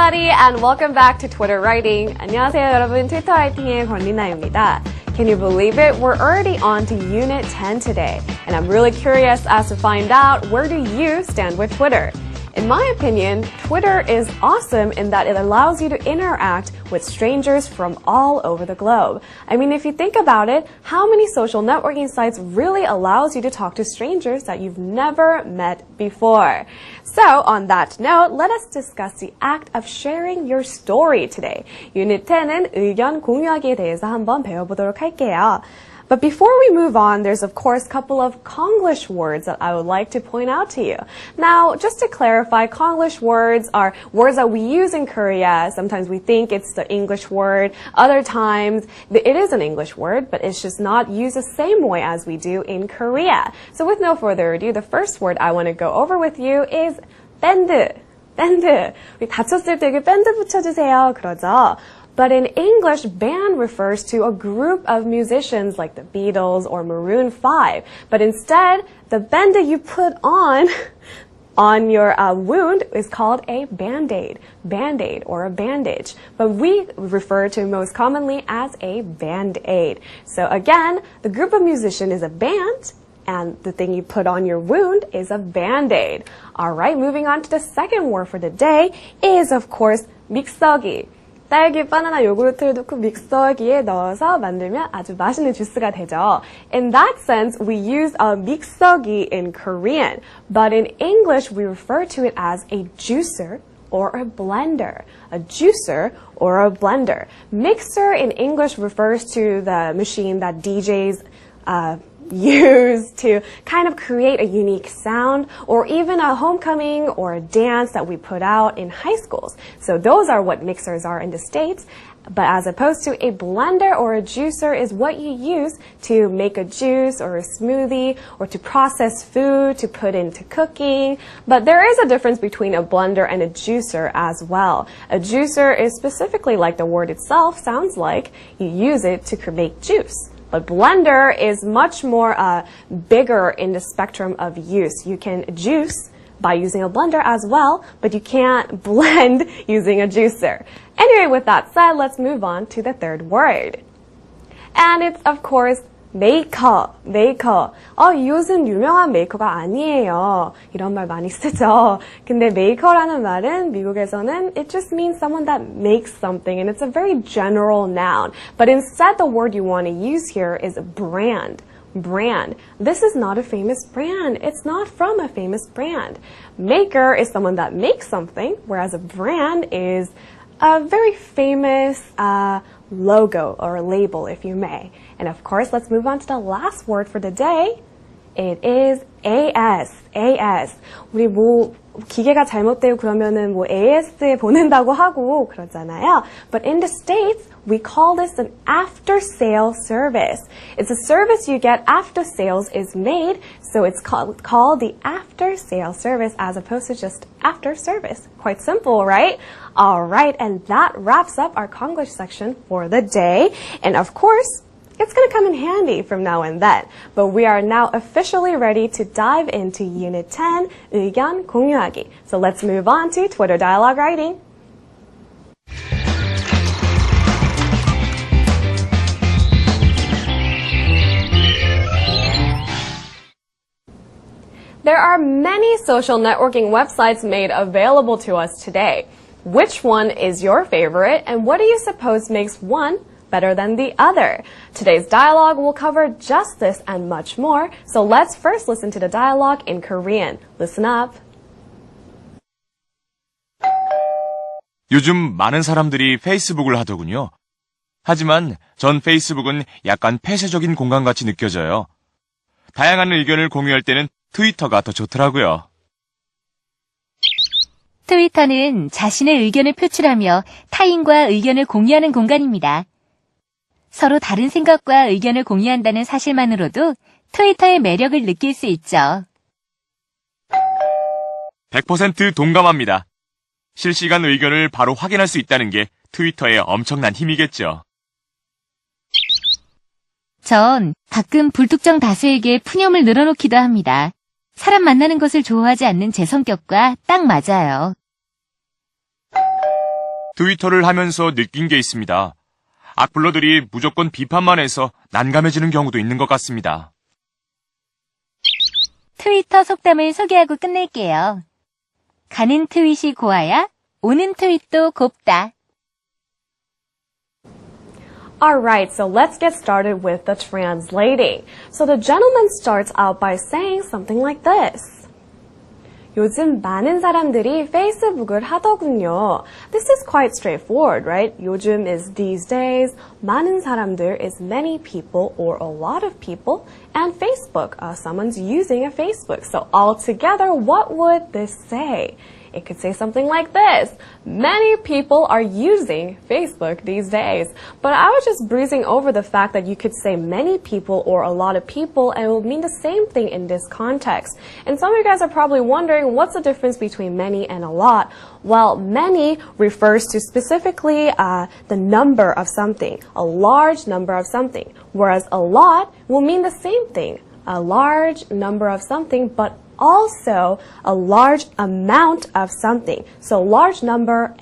everybody, and welcome back to Twitter Writing. 안녕하세요, 여러분. 트위터 라이팅의 권리나입니다. Can you believe it? We're already on to Unit 10 today, and I'm really curious as to find out, where do you stand with Twitter? In my opinion, Twitter is awesome in that it allows you to interact with strangers from all over the globe. I mean, if you think about it, how many social networking sites really allows you to talk to strangers that you've never met before? So, on that note, let us discuss the act of sharing your story today. Unit 10은 의견 공유하기에 대해서 한번 배워보도록 할게요. But before we move on, there's of course a couple of Konglish words that I would like to point out to you. Now, just to clarify, Konglish words are words that we use in Korea. Sometimes we think it's the English word. Other times, it is an English word, but it's just not used the same way as we do in Korea. So with no further ado, the first word I want to go over with you is 밴드. 밴드. 우리 다쳤을 때 이렇게 밴드 붙여주세요. 그러죠? But in English, band refers to a group of musicians like the Beatles or Maroon 5. But instead, the band that you put on your wound is called a band-aid. Band-aid or a bandage. But we refer to most commonly as a band-aid. So again, the group of musicians is a band, and the thing you put on your wound is a band-aid. Alright, moving on to the second word for the day is, of course, 믹서기. 딸기, 바나나, 요구르트를 넣고 믹서기에 넣어서 만들면 아주 맛있는 주스가 되죠. In that sense, we use a 믹서기 in Korean, but in English, we refer to it as a juicer or a blender. A juicer or a blender. Mixer in English refers to the machine that DJs use to kind of create a unique sound, or even a homecoming or a dance that we put out in high schools. So those are what mixers are in the States. But as opposed to a blender or a juicer is what you use to make a juice or a smoothie or to process food, to put into cooking. But there is a difference between a blender and a juicer as well. A juicer is specifically, like the word itself sounds like, you use it to make juice. But blender is much more bigger in the spectrum of use. You can juice by using a blender as well, but you can't blend using a juicer. Anyway, with that said, let's move on to the third word. And it's, of course, 메이커, 메이커. 이것은 유명한 메이커가 아니에요. 이런 말 많이 쓰죠. 근데 메이커라는 말은 미국에서는 it just means someone that makes something, and it's a very general noun. But instead, the word you want to use here is brand. Brand. This is not a famous brand. It's not from a famous brand. Maker is someone that makes something, whereas a brand is a very famous logo or label, if you may. And of course, let's move on to the last word for the day. It is AS. AS. 우리 기계가 잘못되고 그러면은 AS에 보낸다고 하고 그러잖아요. But in the States, we call this an after-sale service. It's a service you get after sales is made, so it's called the after-sale service as opposed to just after service. Quite simple, right? Alright, and that wraps up our Konglish section for the day. And of course, it's going to come in handy from now and then. But we are now officially ready to dive into Unit 10, 의견 공유하기. So let's move on to Twitter dialogue writing. There are many social networking websites made available to us today. Which one is your favorite, and what do you suppose makes one better than the other? Today's dialogue will cover just this and much more, so let's first listen to the dialogue in Korean. Listen up. 요즘 많은 사람들이 페이스북을 하더군요. 하지만 전 페이스북은 약간 폐쇄적인 공간같이 느껴져요. 다양한 의견을 공유할 때는 트위터가 더 좋더라고요. 트위터는 자신의 의견을 표출하며 타인과 의견을 공유하는 공간입니다. 서로 다른 생각과 의견을 공유한다는 사실만으로도 트위터의 매력을 느낄 수 있죠. 100% 동감합니다. 실시간 의견을 바로 확인할 수 있다는 게 트위터의 엄청난 힘이겠죠. 전 가끔 불특정 다수에게 푸념을 늘어놓기도 합니다. 사람 만나는 것을 좋아하지 않는 제 성격과 딱 맞아요. 트위터를 하면서 느낀 게 있습니다. 악플러들이 무조건 비판만 해서 난감해지는 경우도 있는 것 같습니다. 트위터 속담을 소개하고 끝낼게요. 가는 트윗이 고와야 오는 트윗도 곱다. Alright, so let's get started with the translating. So the gentleman starts out by saying something like this. 요즘 많은 사람들이 페이스북을 하더군요. This is quite straightforward, right? 요즘 is these days. 많은 사람들 is many people or a lot of people. And Facebook, someone's using a Facebook. So altogether, what would this say? It could say something like this. Many people are using Facebook these days. But I was just breezing over the fact that you could say many people or a lot of people and it will mean the same thing in this context. And some of you guys are probably wondering what's the difference between many and a lot? Well, many refers to specifically the number of something, a large number of something, whereas a lot will mean the same thing, a large number of something, but also a large amount of something. So large number